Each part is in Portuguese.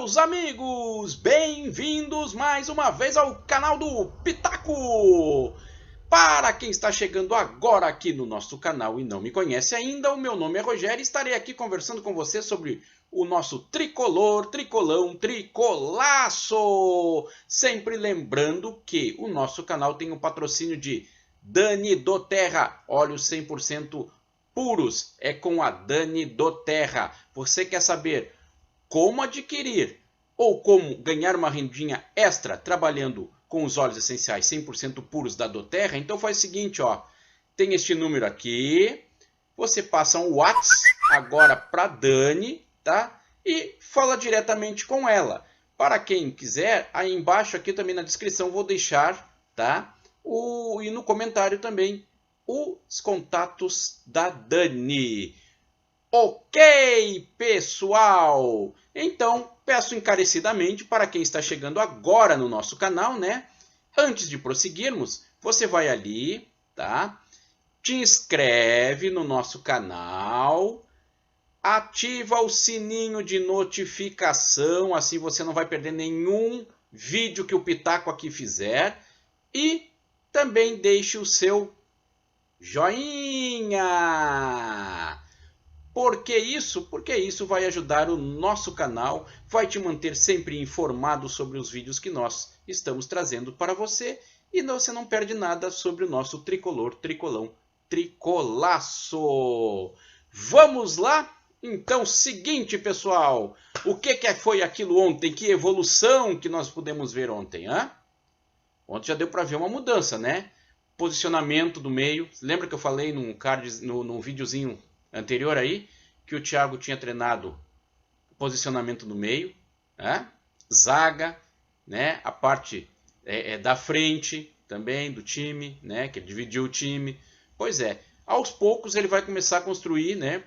Meus amigos, bem-vindos mais uma vez ao canal do Pitaco! Para quem está chegando agora aqui no nosso canal e não me conhece ainda, o meu nome é Rogério e estarei aqui conversando com você sobre o nosso tricolor, tricolão, tricolaço! Sempre lembrando que o nosso canal tem o patrocínio de Dani do Terra, óleos 100% puros, é com a Dani do Terra. Você quer saber como adquirir ou como ganhar uma rendinha extra trabalhando com os óleos essenciais 100% puros da doTERRA? Então faz o seguinte, ó, tem este número aqui, você passa um WhatsApp agora para Dani, tá? E fala diretamente com ela. Para quem quiser, aí embaixo aqui também na descrição vou deixar, tá? E no comentário também os contatos da Dani. Ok, pessoal! Então, peço encarecidamente para quem está chegando agora no nosso canal, né? Antes de prosseguirmos, você vai ali, tá? Te inscreve no nosso canal, ativa o sininho de notificação, assim você não vai perder nenhum vídeo que o Pitaco aqui fizer. E também deixe o seu joinha! Por que isso? Porque isso vai ajudar o nosso canal, vai te manter sempre informado sobre os vídeos que nós estamos trazendo para você e você não perde nada sobre o nosso tricolor, tricolão, tricolaço. Vamos lá? Então, seguinte, pessoal, o que foi aquilo ontem? Que evolução que nós pudemos ver ontem, hein? Ontem já deu para ver uma mudança, né? Posicionamento do meio. Lembra que eu falei num videozinho anterior aí, que o Thiago tinha treinado posicionamento no meio, né? Zaga, né? A parte da frente também do time, né? Que ele dividiu o time. Pois é, aos poucos ele vai começar a construir, né?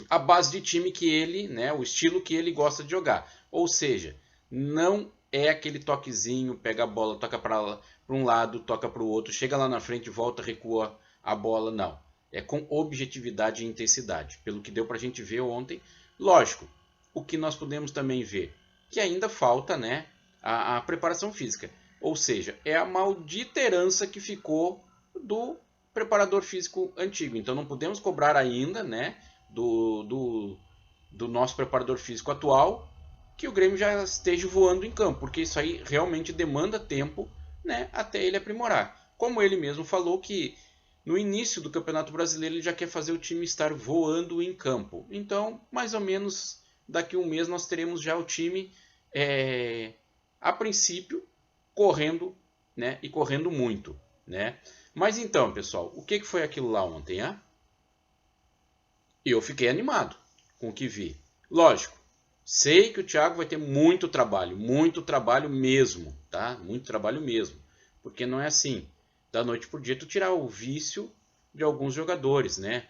A base de time que ele, né? O estilo que ele gosta de jogar. Ou seja, não é aquele toquezinho, pega a bola, toca para um lado, toca para o outro, chega lá na frente, volta, recua a bola, não. É com objetividade e intensidade, pelo que deu para a gente ver ontem. Lógico, o que nós podemos também ver, que ainda falta, né, a preparação física. Ou seja, é a maldita herança que ficou do preparador físico antigo. Então não podemos cobrar ainda, né, do nosso preparador físico atual, que o Grêmio já esteja voando em campo, porque isso aí realmente demanda tempo, né, até ele aprimorar. Como ele mesmo falou que no início do Campeonato Brasileiro ele já quer fazer o time estar voando em campo. Então, mais ou menos daqui a um mês nós teremos já o time, a princípio, correndo, né, e correndo muito, né? Mas então, pessoal, o que foi aquilo lá ontem, hein? Eu fiquei animado com o que vi. Lógico, sei que o Thiago vai ter muito trabalho mesmo, tá? Muito trabalho mesmo, porque não é assim, da noite por dia tu tirar o vício de alguns jogadores, né?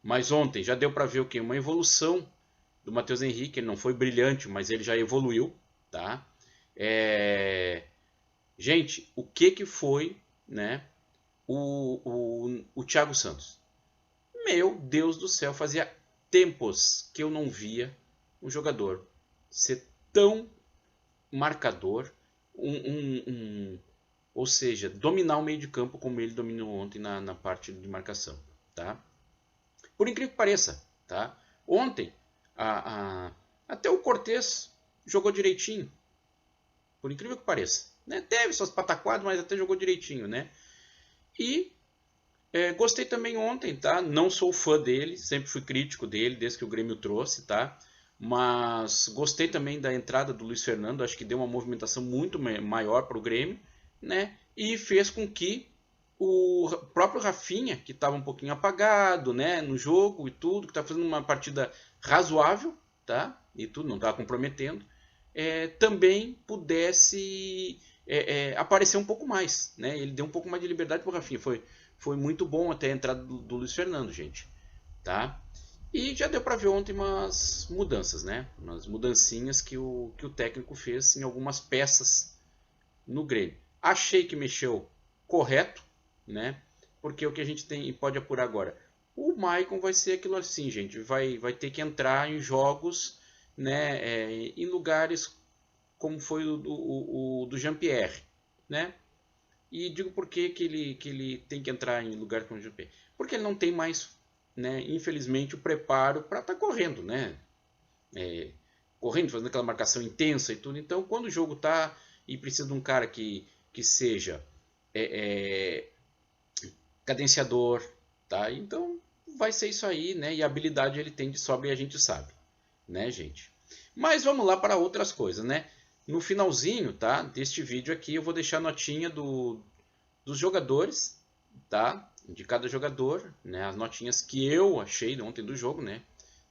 Mas ontem já deu para ver o que? Uma evolução do Matheus Henrique. Ele não foi brilhante, mas ele já evoluiu, tá? Gente, o que foi, né? O Thiago Santos. Meu Deus do céu, fazia tempos que eu não via um jogador ser tão marcador, ou seja, dominar o meio de campo como ele dominou ontem na parte de marcação, tá? Por incrível que pareça, tá? Ontem, até o Cortez jogou direitinho, por incrível que pareça, né? Teve suas pataquadas, mas até jogou direitinho, né? E gostei também ontem, tá? Não sou fã dele, sempre fui crítico dele, desde que o Grêmio trouxe, tá? Mas gostei também da entrada do Luiz Fernando, acho que deu uma movimentação muito maior para o Grêmio, né? E fez com que o próprio Rafinha, que estava um pouquinho apagado, né, no jogo e tudo, que está fazendo uma partida razoável, tá? E tudo, não estava comprometendo, também pudesse aparecer um pouco mais, né? Ele deu um pouco mais de liberdade para o Rafinha, foi muito bom até a entrada do Luiz Fernando, gente, tá? E já deu para ver ontem umas mudanças, né? Umas mudancinhas que o técnico fez em algumas peças no Grêmio. Achei que mexeu correto, né? Porque o que a gente pode apurar agora, o Maicon vai ser aquilo assim, gente, vai ter que entrar em jogos né, em lugares como foi o do Jean-Pierre, né? E digo por que ele tem que entrar em lugar como o Jean-Pierre. Porque ele não tem mais, né, infelizmente, o preparo para estar correndo, né? Correndo, fazendo aquela marcação intensa e tudo. Então, quando o jogo tá e precisa de um cara que seja cadenciador, tá? Então, vai ser isso aí, né? E a habilidade ele tem de sobra e a gente sabe, né, gente? Mas vamos lá para outras coisas, né? No finalzinho, tá, deste vídeo aqui, eu vou deixar a notinha dos jogadores, tá? De cada jogador, né? As notinhas que eu achei ontem do jogo, né?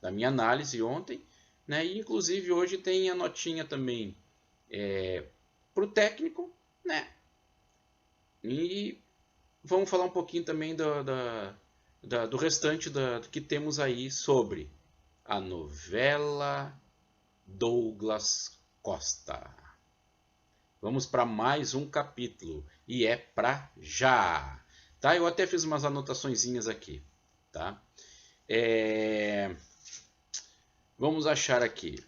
Da minha análise ontem, né? E inclusive hoje tem a notinha também para o técnico, né? E vamos falar um pouquinho também do restante que temos aí sobre a novela Douglas Costa. Vamos para mais um capítulo e é para já, tá? Eu até fiz umas anotaçõezinhas aqui, tá? Vamos achar aqui.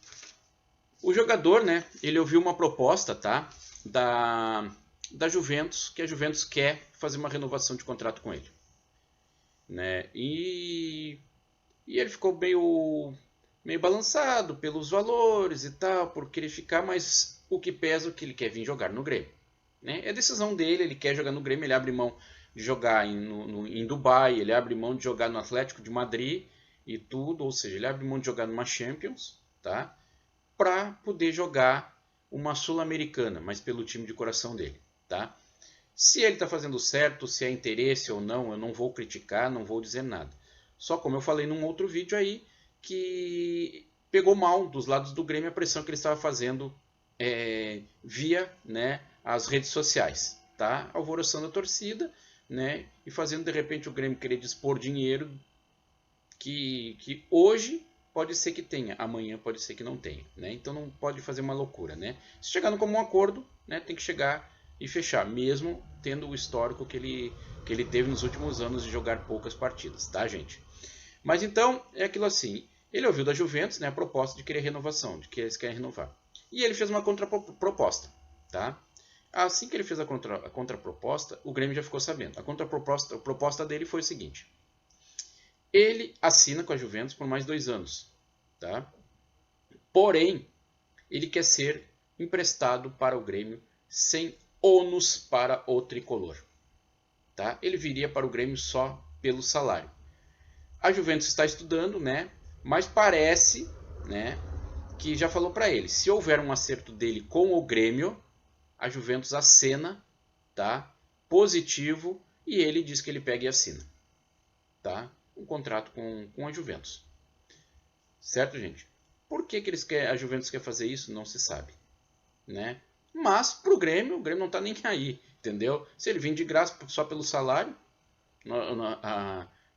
O jogador, né? Ele ouviu uma proposta, tá? Da Juventus, que a Juventus quer fazer uma renovação de contrato com ele, né? E ele ficou meio balançado pelos valores e tal, por querer ficar, mas o que pesa é que ele quer vir jogar no Grêmio, né? É a decisão dele, ele quer jogar no Grêmio, ele abre mão de jogar em Dubai, ele abre mão de jogar no Atlético de Madrid e tudo, ou seja, ele abre mão de jogar numa Champions, tá? Para poder jogar uma Sul-Americana, mas pelo time de coração dele, tá? Se ele está fazendo certo, se é interesse ou não, eu não vou criticar, não vou dizer nada. Só como eu falei num outro vídeo aí, que pegou mal dos lados do Grêmio a pressão que ele estava fazendo via, né, as redes sociais, tá? Alvoroçando a torcida, né, e fazendo de repente o Grêmio querer dispor dinheiro que hoje pode ser que tenha, amanhã pode ser que não tenha, né? Então não pode fazer uma loucura, né? Se chegar no comum acordo, né, tem que chegar e fechar, mesmo tendo o histórico que ele teve nos últimos anos de jogar poucas partidas, tá, gente? Mas então é aquilo assim, ele ouviu da Juventus, né, a proposta de querer renovação, de que eles querem renovar. E ele fez uma contraproposta, tá? Assim que ele fez a contraproposta, o Grêmio já ficou sabendo. A contraproposta dele foi o seguinte: ele assina com a Juventus por mais 2 anos, tá? Porém, ele quer ser emprestado para o Grêmio sem ônus para o tricolor, tá? Ele viria para o Grêmio só pelo salário. A Juventus está estudando, né? Mas parece, né, que já falou para ele, se houver um acerto dele com o Grêmio, a Juventus acena, tá? Positivo, e ele diz que ele pega e assina, tá? Um contrato com a Juventus. Certo, gente? Por que a Juventus quer fazer isso? Não se sabe, né? Mas pro o Grêmio não tá nem aí, entendeu? Se ele vir de graça só pelo salário,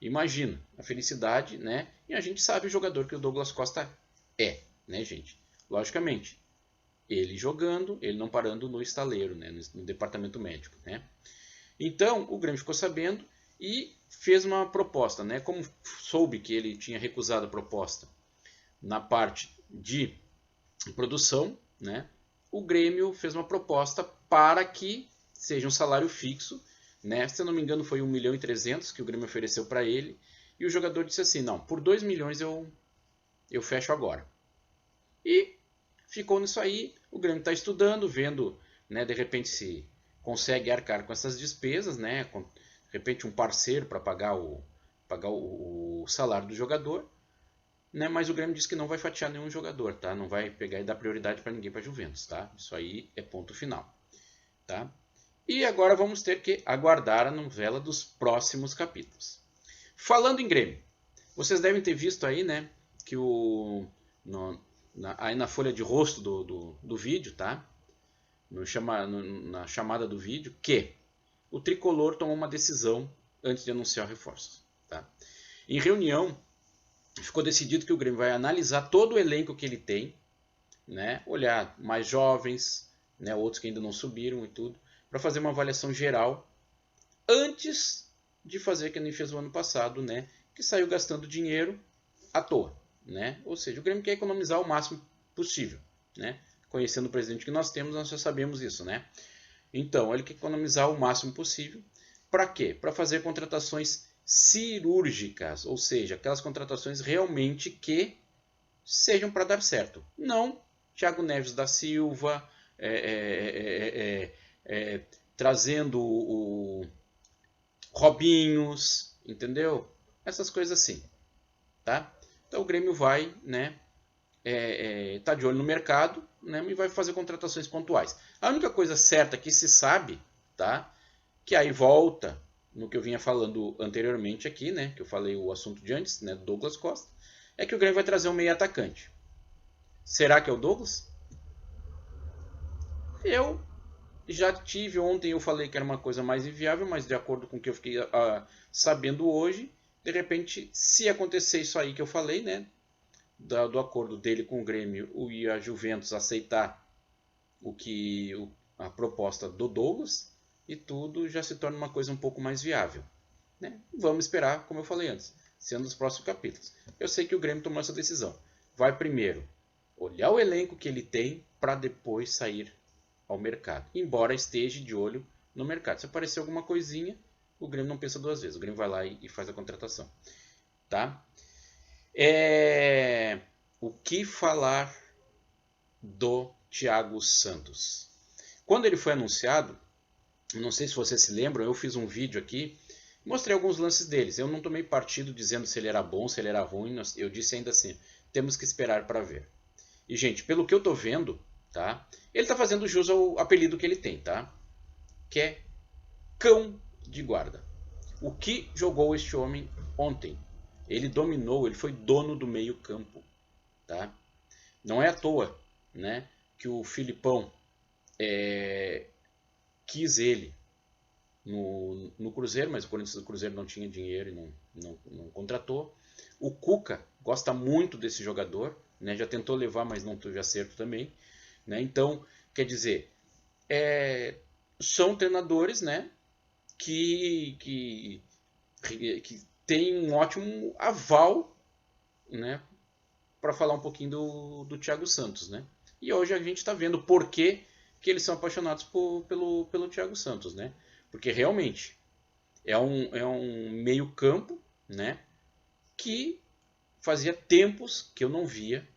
imagina a felicidade, né? E a gente sabe o jogador que o Douglas Costa é, né, gente? Logicamente, ele jogando, ele não parando no estaleiro, né? No departamento médico, né? Então, o Grêmio ficou sabendo e fez uma proposta, né? Como soube que ele tinha recusado a proposta na parte de produção, né? O Grêmio fez uma proposta para que seja um salário fixo, né? Se eu não me engano foi 1.300.000 que o Grêmio ofereceu para ele, e o jogador disse assim, não, por 2 milhões eu fecho agora. E ficou nisso aí, o Grêmio está estudando, vendo, né, de repente se consegue arcar com essas despesas, né? De repente um parceiro para pagar o salário do jogador, né? Mas o Grêmio disse que não vai fatiar nenhum jogador, tá? Não vai pegar e dar prioridade para ninguém para Juventus, tá? Isso aí é ponto final, tá? E agora vamos ter que aguardar a novela dos próximos capítulos. Falando em Grêmio, vocês devem ter visto aí, né, que aí na folha de rosto do vídeo, tá? Na chamada do vídeo, que o Tricolor tomou uma decisão antes de anunciar reforços, tá? Em reunião, ficou decidido que o Grêmio vai analisar todo o elenco que ele tem, né? Olhar mais jovens, né? Outros que ainda não subiram e tudo, para fazer uma avaliação geral antes de fazer o que ele fez o ano passado, né? Que saiu gastando dinheiro à toa, né? Ou seja, o Grêmio quer economizar o máximo possível, né? Conhecendo o presidente que nós temos, nós já sabemos isso, né? Então, ele quer economizar o máximo possível. Para quê? Para fazer contratações cirúrgicas, ou seja, aquelas contratações realmente que sejam para dar certo. Não Thiago Neves da Silva, trazendo o Robinhos, entendeu? Essas coisas assim, tá? Então o Grêmio vai, né, tá de olho no mercado, né, e vai fazer contratações pontuais. A única coisa certa que se sabe, tá, que aí volta no que eu vinha falando anteriormente aqui, né, que eu falei o assunto de antes, né, Douglas Costa, é que o Grêmio vai trazer um meio atacante. Será que é o Douglas? Eu já tive ontem, eu falei que era uma coisa mais inviável, mas de acordo com o que eu fiquei sabendo hoje, de repente, se acontecer isso aí que eu falei, né, do acordo dele com o Grêmio e a Juventus aceitar a proposta do Douglas, e tudo já se torna uma coisa um pouco mais viável, né? Vamos esperar, como eu falei antes, sendo os próximos capítulos. Eu sei que o Grêmio tomou essa decisão. Vai primeiro olhar o elenco que ele tem para depois sair ao mercado, embora esteja de olho no mercado. Se aparecer alguma coisinha, o Grêmio não pensa duas vezes, o Grêmio vai lá e faz a contratação, tá? O que falar do Thiago Santos? Quando ele foi anunciado, não sei se vocês se lembram, eu fiz um vídeo aqui, mostrei alguns lances deles. Eu não tomei partido dizendo se ele era bom, se ele era ruim, eu disse ainda assim, temos que esperar para ver. E gente, pelo que eu tô vendo, tá? Ele tá fazendo jus ao apelido que ele tem, tá? Que é cão de guarda. O que jogou este homem ontem? Ele dominou, ele foi dono do meio campo, tá? Não é à toa, né, que o Filipão quis ele no Cruzeiro, mas o Corinthians do Cruzeiro não tinha dinheiro e não contratou. O Cuca gosta muito desse jogador, né, já tentou levar, mas não teve acerto também, né? Então, quer dizer, são treinadores, né, que tem um ótimo aval, né, para falar um pouquinho do Thiago Santos, né? E hoje a gente está vendo por que eles são apaixonados pelo Thiago Santos, né? Porque realmente é um meio campo, né, que fazia tempos que eu não via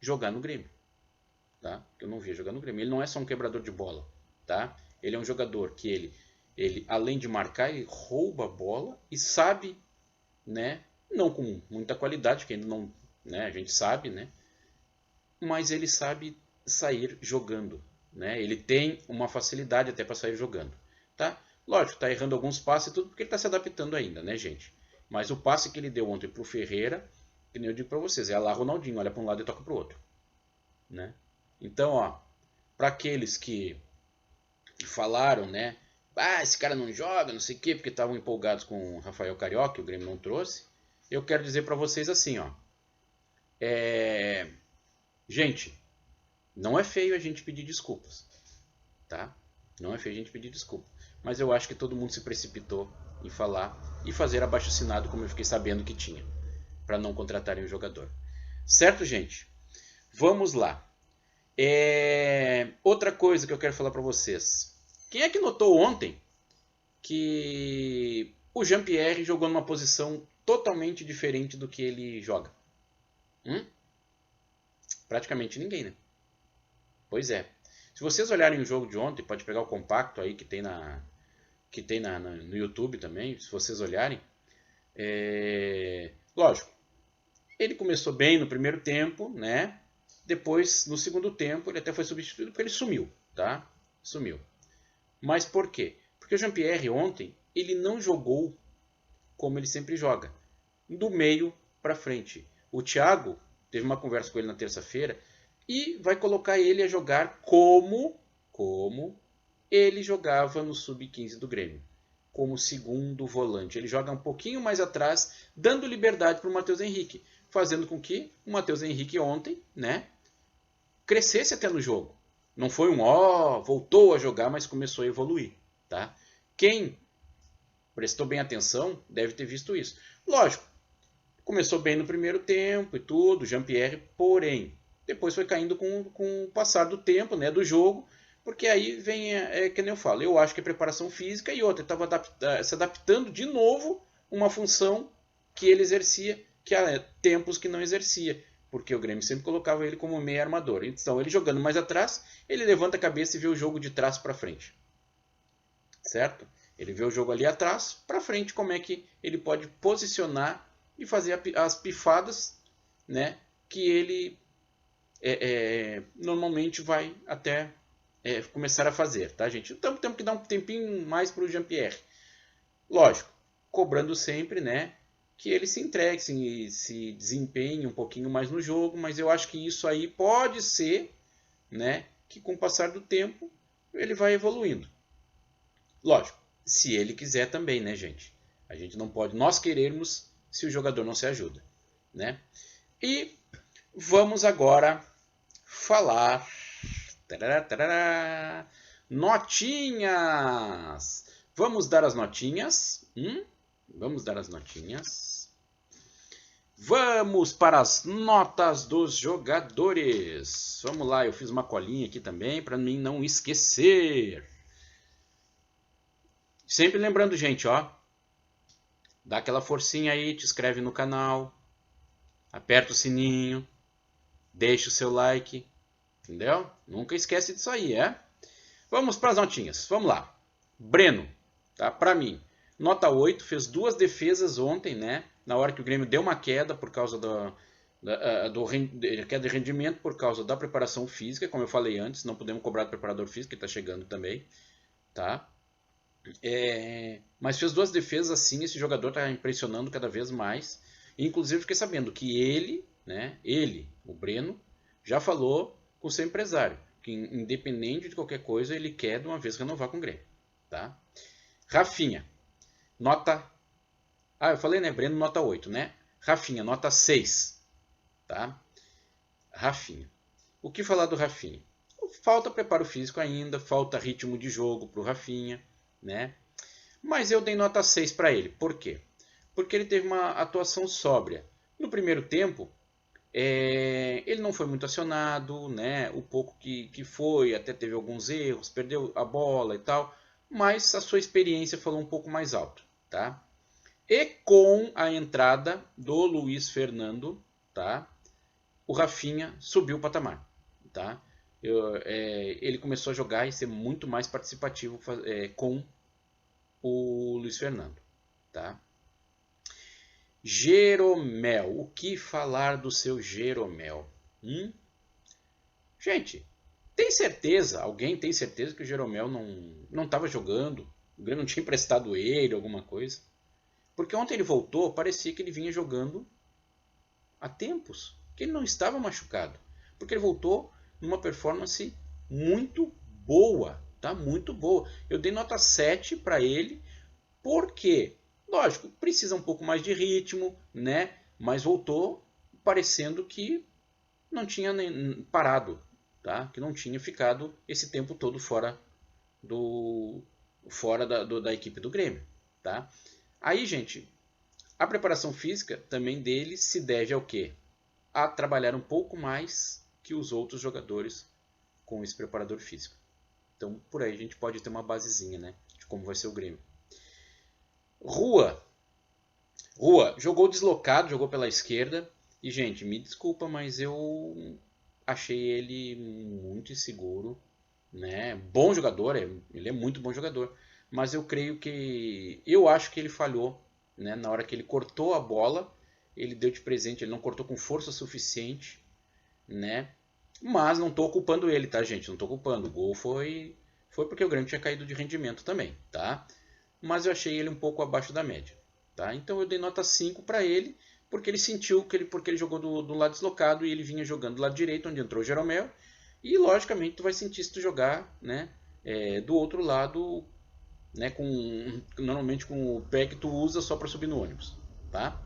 jogar no Grêmio, tá? Que eu não via jogar no Grêmio. Ele não é só um quebrador de bola, tá? Ele é um jogador que ele além de marcar, ele rouba a bola e sabe, né, não com muita qualidade, que ainda não, né, a gente sabe, né, mas ele sabe sair jogando, né? Ele tem uma facilidade até para sair jogando, tá? Lógico, tá errando alguns passes e tudo porque ele tá se adaptando ainda, né, gente? Mas o passe que ele deu ontem pro Ferreira, que nem eu digo para vocês, é lá Ronaldinho, olha para um lado e toca pro outro, né? Então, ó, para aqueles que falaram, né, esse cara não joga, não sei o quê, porque estavam empolgados com o Rafael Carioca, que o Grêmio não trouxe, eu quero dizer para vocês assim, ó, gente, não é feio a gente pedir desculpas, tá? Não é feio a gente pedir desculpa. Mas eu acho que todo mundo se precipitou em falar e fazer abaixo-assinado, como eu fiquei sabendo que tinha, para não contratarem o jogador. Certo, gente? Vamos lá. Outra coisa que eu quero falar para vocês. Quem é que notou ontem que o Jean-Pierre jogou numa posição totalmente diferente do que ele joga? Praticamente ninguém, né? Pois é. Se vocês olharem o jogo de ontem, pode pegar o compacto aí que tem no YouTube também, se vocês olharem. Lógico, ele começou bem no primeiro tempo, né? Depois, no segundo tempo, ele até foi substituído porque ele sumiu, tá? Sumiu. Mas por quê? Porque o Jean-Pierre ontem, ele não jogou como ele sempre joga, do meio para frente. O Thiago teve uma conversa com ele na terça-feira e vai colocar ele a jogar como ele jogava no Sub-15 do Grêmio, como segundo volante. Ele joga um pouquinho mais atrás, dando liberdade para o Matheus Henrique, fazendo com que o Matheus Henrique ontem, né, crescesse até no jogo. Não foi voltou a jogar, mas começou a evoluir, tá? Quem prestou bem atenção deve ter visto isso. Lógico, Começou bem no primeiro tempo e tudo, Jean-Pierre, porém, depois foi caindo com o passar do tempo, né, do jogo, porque aí vem, que nem eu falo, eu acho que é preparação física e outra, ele estava se adaptando de novo uma função que ele exercia, que há tempos que não exercia, porque o Grêmio sempre colocava ele como meio armador. Então, ele jogando mais atrás, ele levanta a cabeça e vê o jogo de trás para frente. Certo? Ele vê o jogo ali atrás, para frente, como é que ele pode posicionar e fazer as pifadas, né, que ele normalmente vai até começar a fazer, tá, gente? Então temos que dar um tempinho mais para o Jean-Pierre. Lógico, cobrando sempre, né, que ele se entregue, se desempenhe um pouquinho mais no jogo, mas eu acho que isso aí pode ser, né, que com o passar do tempo ele vai evoluindo. Lógico, se ele quiser também, né, gente? A gente não pode nós querermos se o jogador não se ajuda, né? E vamos agora falar notinhas. Vamos dar as notinhas. Vamos dar as notinhas. Vamos para as notas dos jogadores. Vamos lá, eu fiz uma colinha aqui também para mim não esquecer. Sempre lembrando, gente, ó, dá aquela forcinha aí, te inscreve no canal, aperta o sininho, deixa o seu like, entendeu? Nunca esquece disso aí, Vamos para as notinhas, vamos lá. Breno, tá? Para mim, nota 8, fez 2 defesas ontem, né? Na hora que o Grêmio deu uma queda por causa da queda de rendimento por causa da preparação física, como eu falei antes, não podemos cobrar do preparador físico, que está chegando também, tá? Mas fez 2 defesas assim, esse jogador está impressionando cada vez mais. Inclusive fiquei sabendo que ele, o Breno, já falou com o seu empresário, que independente de qualquer coisa, ele quer de uma vez renovar com o Grêmio. Tá? Rafinha, nota... eu falei, né? Breno, nota 8, né? Rafinha, nota 6. Tá? Rafinha. O que falar do Rafinha? Falta preparo físico ainda, falta ritmo de jogo para o Rafinha, né? Mas eu dei nota 6 para ele. Por quê? Porque ele teve uma atuação sóbria. No primeiro tempo, ele não foi muito acionado, né? O pouco que foi, até teve alguns erros, perdeu a bola e tal, mas a sua experiência falou um pouco mais alto, tá? E com a entrada do Luiz Fernando, tá? O Rafinha subiu o patamar, tá? Ele começou a jogar e ser muito mais participativo com o Luiz Fernando, tá? Jeromel, o que falar do seu Jeromel? Gente, tem certeza, alguém tem certeza que o Jeromel não estava jogando? O Grêmio não tinha emprestado ele, alguma coisa? Porque ontem ele voltou, parecia que ele vinha jogando há tempos, que ele não estava machucado. Porque ele voltou numa performance muito boa, tá? Muito boa. Eu dei nota 7 para ele, porque, lógico, precisa um pouco mais de ritmo, né? Mas voltou parecendo que não tinha nem parado, tá? Que não tinha ficado esse tempo todo fora da equipe do Grêmio, tá? Aí, gente, a preparação física também dele se deve ao quê? A trabalhar um pouco mais que os outros jogadores com esse preparador físico. Então, por aí a gente pode ter uma basezinha, né? De como vai ser o Grêmio. Rua jogou deslocado, jogou pela esquerda. E, gente, me desculpa, mas eu achei ele muito inseguro, né? Bom jogador, ele é muito bom jogador. Mas eu acho que ele falhou, né? Na hora que ele cortou a bola, ele deu de presente, ele não cortou com força suficiente, né? Mas não estou culpando ele, tá, gente? Não estou culpando. O gol foi porque o Grêmio tinha caído de rendimento também, tá? Mas eu achei ele um pouco abaixo da média, tá? Então eu dei nota 5 para ele, porque ele sentiu porque ele jogou do lado deslocado e ele vinha jogando do lado direito, onde entrou o Jeromel. E logicamente tu vai sentir se tu jogar, né, do outro lado, né, normalmente com o pé que tu usa só para subir no ônibus, tá?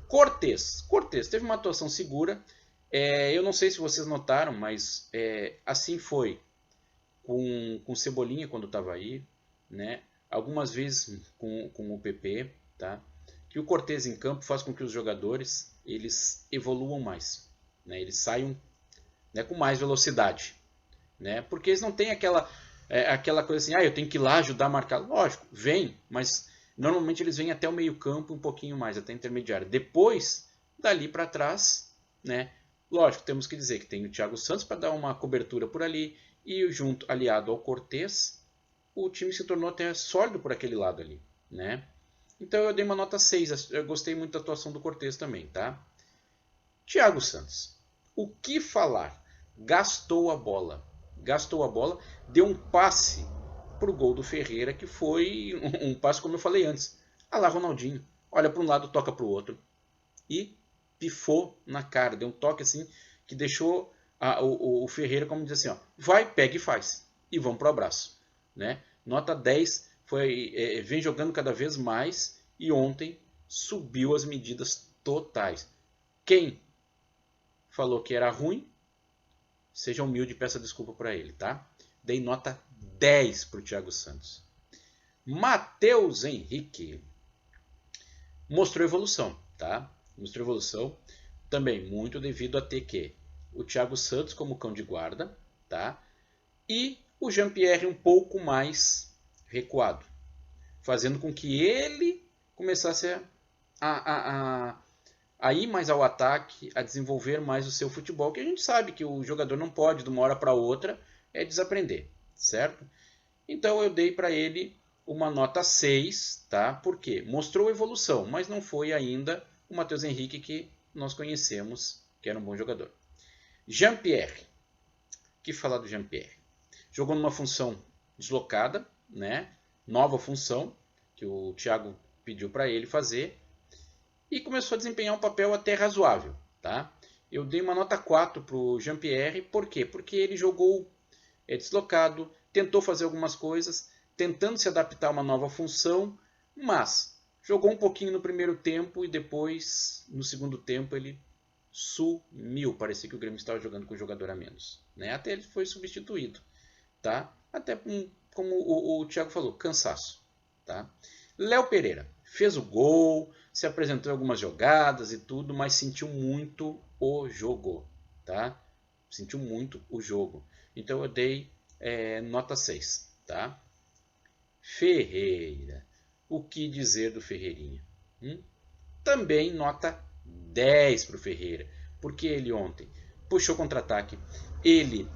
Cortez teve uma atuação segura. Eu não sei se vocês notaram, mas assim foi com Cebolinha quando estava aí, né? Algumas vezes com o PP, tá? que o Cortez em campo faz com que os jogadores eles evoluam mais, né? Eles saiam, né, com mais velocidade, né? Porque eles não têm aquela coisa assim, eu tenho que ir lá ajudar a marcar. Lógico, vem, mas normalmente eles vêm até o meio campo um pouquinho mais, até intermediário. Depois, dali para trás, né? Lógico, temos que dizer que tem o Thiago Santos para dar uma cobertura por ali e junto, aliado ao Cortez, o time se tornou até sólido por aquele lado ali, né? Então eu dei uma nota 6. Eu gostei muito da atuação do Cortez também, tá? Thiago Santos. O que falar? Gastou a bola. Gastou a bola, deu um passe pro gol do Ferreira, que foi um passe, como eu falei antes. Ah lá, Ronaldinho. Olha para um lado, toca para o outro. E pifou na cara. Deu um toque assim que deixou o Ferreira, como diz assim, ó, vai, pega e faz. E vamos pro abraço, né? Nota 10, vem jogando cada vez mais e ontem subiu as medidas totais. Quem falou que era ruim, seja humilde e peça desculpa para ele, tá? Dei nota 10 para o Thiago Santos. Matheus Henrique mostrou evolução, tá? Mostrou evolução também muito devido a ter que o Thiago Santos como cão de guarda, tá? E o Jean-Pierre um pouco mais recuado, fazendo com que ele começasse a ir mais ao ataque, a desenvolver mais o seu futebol, que a gente sabe que o jogador não pode, de uma hora para outra, desaprender, certo? Então eu dei para ele uma nota 6, tá? Porque mostrou evolução, mas não foi ainda o Matheus Henrique que nós conhecemos, que era um bom jogador. Jean-Pierre. O que falar do Jean-Pierre? Jogou numa função deslocada, né? Nova função que o Thiago pediu para ele fazer e começou a desempenhar um papel até razoável, tá? Eu dei uma nota 4 para o Jean-Pierre, por quê? Porque ele jogou deslocado, tentou fazer algumas coisas, tentando se adaptar a uma nova função, mas jogou um pouquinho no primeiro tempo e depois, no segundo tempo, ele sumiu. Parecia que o Grêmio estava jogando com um jogador a menos, né? Até ele foi substituído, tá? Até como o Thiago falou, cansaço, tá? Léo Pereira fez o gol, se apresentou em algumas jogadas e tudo, mas sentiu muito o jogo, tá? Sentiu muito o jogo. Então eu dei nota 6, tá? Ferreira. O que dizer do Ferreirinha? Também nota 10 para o Ferreira, porque ele ontem puxou contra-ataque. Ele,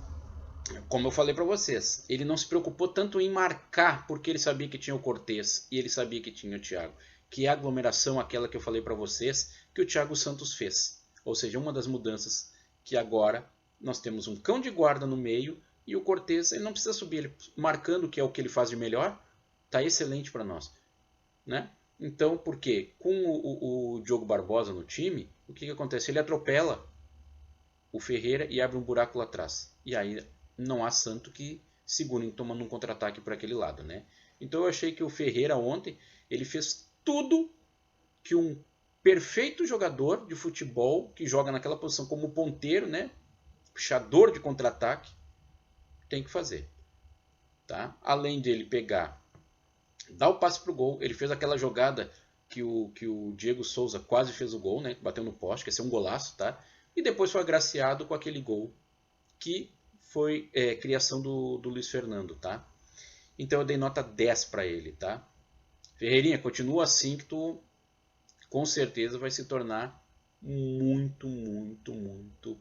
como eu falei para vocês, ele não se preocupou tanto em marcar, porque ele sabia que tinha o Cortez e ele sabia que tinha o Thiago. Que é a aglomeração, aquela que eu falei para vocês, que o Thiago Santos fez. Ou seja, uma das mudanças que agora nós temos um cão de guarda no meio e o Cortez, ele não precisa subir, ele marcando, que é o que ele faz de melhor, tá excelente para nós, né? Então, porque com o Diogo Barbosa no time, o que acontece? Ele atropela o Ferreira e abre um buraco lá atrás. E aí não há santo que segure tomando um contra-ataque por aquele lado, né? Então eu achei que o Ferreira ontem, ele fez tudo que um perfeito jogador de futebol, que joga naquela posição como ponteiro, né? Puxador de contra-ataque, tem que fazer, tá? Além dele pegar, dar o passe pro gol, ele fez aquela jogada que o Diego Souza quase fez o gol, né? Bateu no poste, que ia ser um golaço, tá? E depois foi agraciado com aquele gol que foi criação do Luiz Fernando, tá? Então eu dei nota 10 para ele, tá? Ferreirinha, continua assim que tu com certeza vai se tornar muito, muito, muito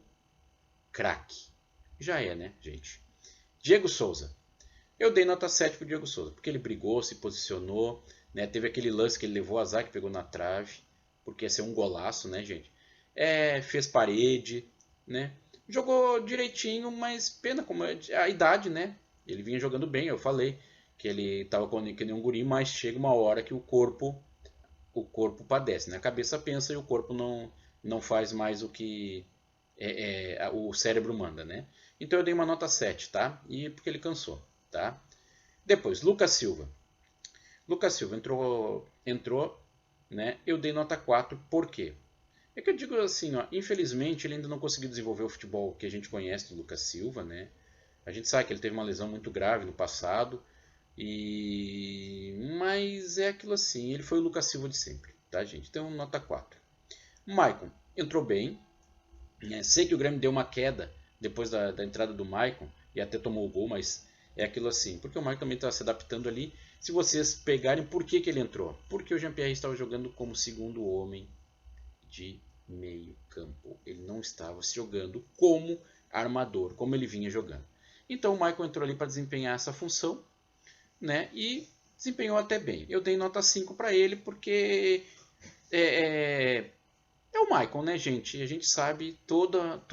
craque. Já é, né, gente? Diego Souza. Eu dei nota 7 pro Diego Souza, porque ele brigou, se posicionou, né? Teve aquele lance que ele levou azar, que pegou na trave, porque ia ser um golaço, né, gente? Fez parede, né? Jogou direitinho, mas pena como a idade, né? Ele vinha jogando bem, eu falei que ele tava que nem um guri, mas chega uma hora que o corpo padece, né? A cabeça pensa e o corpo não faz mais o que o cérebro manda, né? Então eu dei uma nota 7, tá? E porque ele cansou, tá? Depois, Lucas Silva. Lucas Silva entrou, né? Eu dei nota 4, por quê? É que eu digo assim, ó, infelizmente ele ainda não conseguiu desenvolver o futebol que a gente conhece do Lucas Silva, né? A gente sabe que ele teve uma lesão muito grave no passado, mas é aquilo assim, ele foi o Lucas Silva de sempre, tá, gente? Então, nota 4. O Maicon entrou bem. Sei que o Grêmio deu uma queda depois da entrada do Maicon e até tomou o gol, mas é aquilo assim. Porque o Maicon também está se adaptando ali. Se vocês pegarem, por que ele entrou? Porque o Jean-Pierre estava jogando como segundo homem de meio campo. Ele não estava se jogando como armador, como ele vinha jogando. Então o Maicon entrou ali para desempenhar essa função, né? E desempenhou até bem. Eu dei nota 5 para ele porque é o Maicon, né, gente? A gente sabe toda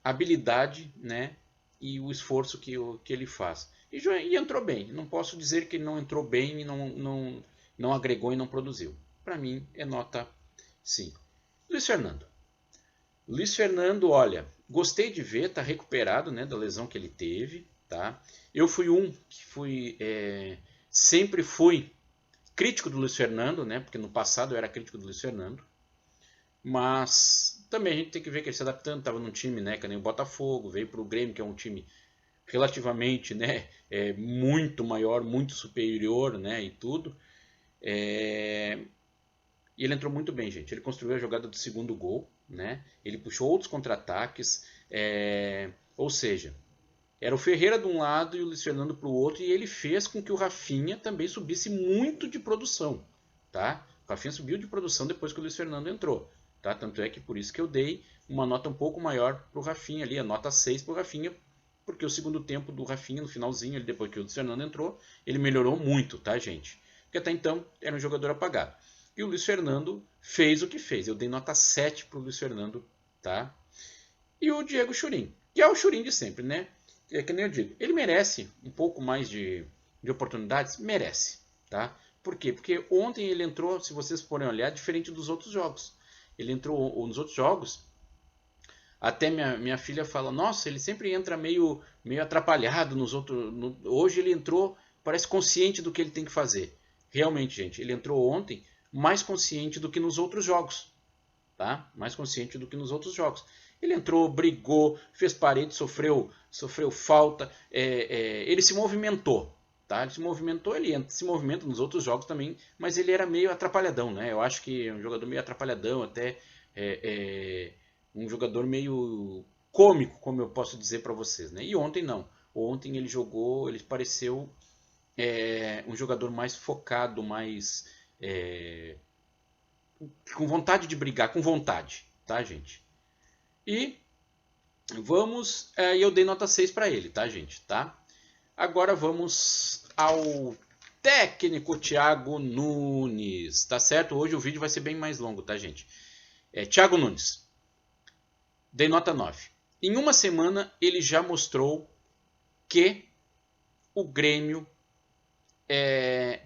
a habilidade, né? E o esforço que ele faz. E entrou bem. Não posso dizer que ele não entrou bem e não agregou e não produziu. Para mim é nota 5. Luiz Fernando. Luiz Fernando, olha, gostei de ver, tá recuperado, né, da lesão que ele teve, tá? Eu fui sempre fui crítico do Luiz Fernando, né? Porque no passado eu era crítico do Luiz Fernando. Mas também a gente tem que ver que ele se adaptando, estava num time, né, que nem o Botafogo, veio para o Grêmio, que é um time relativamente, né, muito maior, muito superior, né, e tudo. E ele entrou muito bem, gente. Ele construiu a jogada do segundo gol, né? Ele puxou outros contra-ataques, ou seja, era o Ferreira de um lado e o Luiz Fernando para o outro, e ele fez com que o Rafinha também subisse muito de produção, tá? O Rafinha subiu de produção depois que o Luiz Fernando entrou, tá? Tanto é que por isso que eu dei uma nota um pouco maior para o Rafinha ali, a nota 6 para o Rafinha, porque o segundo tempo do Rafinha, no finalzinho, ali, depois que o Luiz Fernando entrou, ele melhorou muito, tá, gente? Porque até então era um jogador apagado. E o Luiz Fernando fez o que fez. Eu dei nota 7 para o Luiz Fernando, tá? E o Diego Churin, que é o Churin de sempre, né? É que nem eu digo, ele merece um pouco mais de oportunidades? Merece, tá? Por quê? Porque ontem ele entrou, se vocês forem olhar, diferente dos outros jogos. Ele entrou nos outros jogos, até minha filha fala, nossa, ele sempre entra meio atrapalhado nos outros. Hoje ele entrou, parece consciente do que ele tem que fazer. Realmente, gente, ele entrou ontem mais consciente do que nos outros jogos, tá? Mais consciente do que nos outros jogos. Ele entrou, brigou, fez parede, sofreu falta, ele se movimentou, tá? Ele se movimentou, se movimenta nos outros jogos também, mas ele era meio atrapalhadão, né? Eu acho que é um jogador meio atrapalhadão, até um jogador meio cômico, como eu posso dizer para vocês, né? E ontem não. Ontem ele jogou, ele pareceu um jogador mais focado, mais com vontade de brigar, com vontade, tá, gente? E vamos, eu dei nota 6 para ele, tá, gente, tá? Agora vamos ao técnico Thiago Nunes, tá certo? Hoje o vídeo vai ser bem mais longo, tá, gente? Thiago Nunes, dei nota 9. Em uma semana ele já mostrou que o Grêmio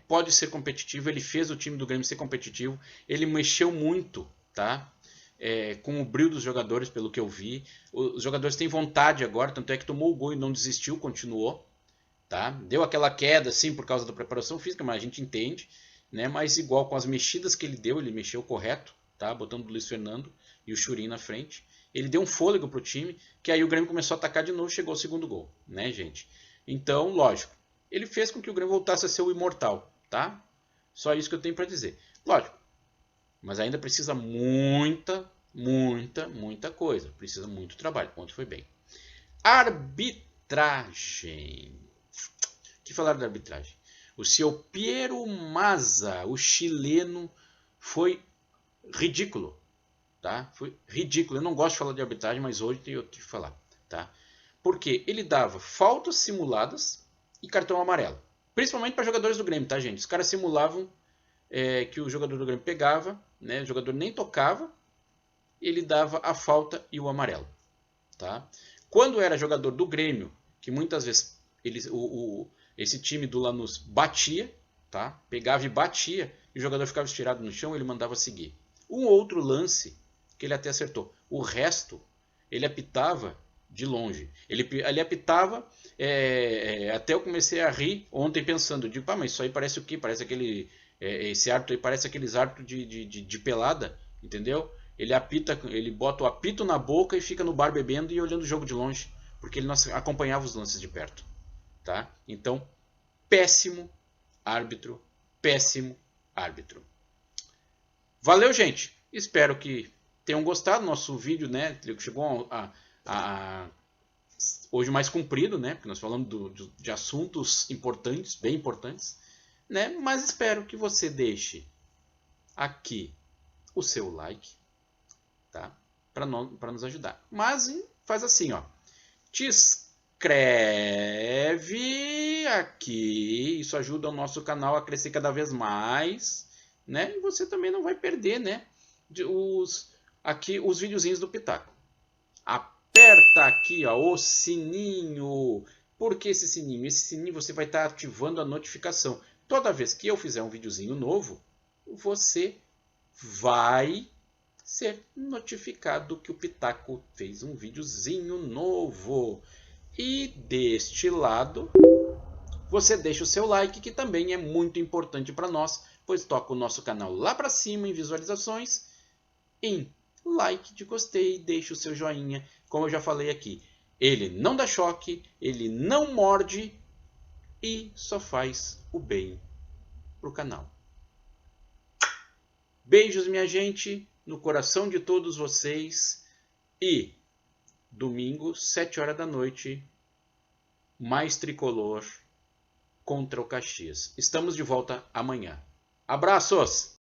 pode ser competitivo, ele fez o time do Grêmio ser competitivo, ele mexeu muito, tá? Com o brilho dos jogadores, pelo que eu vi. Os jogadores têm vontade agora, tanto é que tomou o gol e não desistiu, continuou, tá? Deu aquela queda, sim, por causa da preparação física, mas a gente entende, né? Mas igual com as mexidas que ele deu, ele mexeu correto, tá? Botando o Luiz Fernando e o Churin na frente. Ele deu um fôlego pro time, que aí o Grêmio começou a atacar de novo, chegou ao segundo gol, né, gente? Então, lógico, ele fez com que o Grêmio voltasse a ser o imortal, tá? Só isso que eu tenho para dizer. Lógico, mas ainda precisa muita coisa. Precisa muito trabalho. Ontem foi bem. Arbitragem. O que falar da arbitragem? O seu Piero Mazza, o chileno, foi ridículo. Tá? Foi ridículo. Eu não gosto de falar de arbitragem, mas hoje eu tenho que falar. Tá? Porque ele dava faltas simuladas e cartão amarelo. Principalmente para jogadores do Grêmio, tá, gente? Os caras simulavam que o jogador do Grêmio pegava, né? O jogador nem tocava, ele dava a falta e o amarelo, tá? Quando era jogador do Grêmio, que muitas vezes esse time do Lanús batia, tá? Pegava e batia, e o jogador ficava estirado no chão, ele mandava seguir. Um outro lance que ele até acertou. O resto, ele apitava de longe. Ele apitava, até eu comecei a rir ontem pensando, digo, mas isso aí parece o quê? Parece aquele... esse árbitro aí parece aqueles árbitros de pelada, entendeu? Ele apita, ele bota o apito na boca e fica no bar bebendo e olhando o jogo de longe, porque ele não acompanhava os lances de perto, tá? Então, péssimo árbitro, péssimo árbitro. Valeu, gente. Espero que tenham gostado do nosso vídeo, né? Chegou hoje mais comprido, né? Porque nós falamos de assuntos importantes, bem importantes, né? Mas espero que você deixe aqui o seu like, tá? Para nos ajudar. Mas faz assim, ó. Te inscreve aqui. Isso ajuda o nosso canal a crescer cada vez mais, né? E você também não vai perder, né? Aqui os videozinhos do Pitaco. Aperta aqui, ó, o sininho. Por que esse sininho? Esse sininho você vai estar ativando a notificação. Toda vez que eu fizer um videozinho novo, você vai ser notificado que o Pitaco fez um videozinho novo. E deste lado, você deixa o seu like, que também é muito importante para nós, pois toca o nosso canal lá para cima em visualizações, em like de gostei, deixa o seu joinha. Como eu já falei aqui, ele não dá choque, ele não morde e só faz o bem pro canal. Beijos, minha gente, no coração de todos vocês. E domingo, 7 horas da noite, mais tricolor contra o Caxias. Estamos de volta amanhã. Abraços!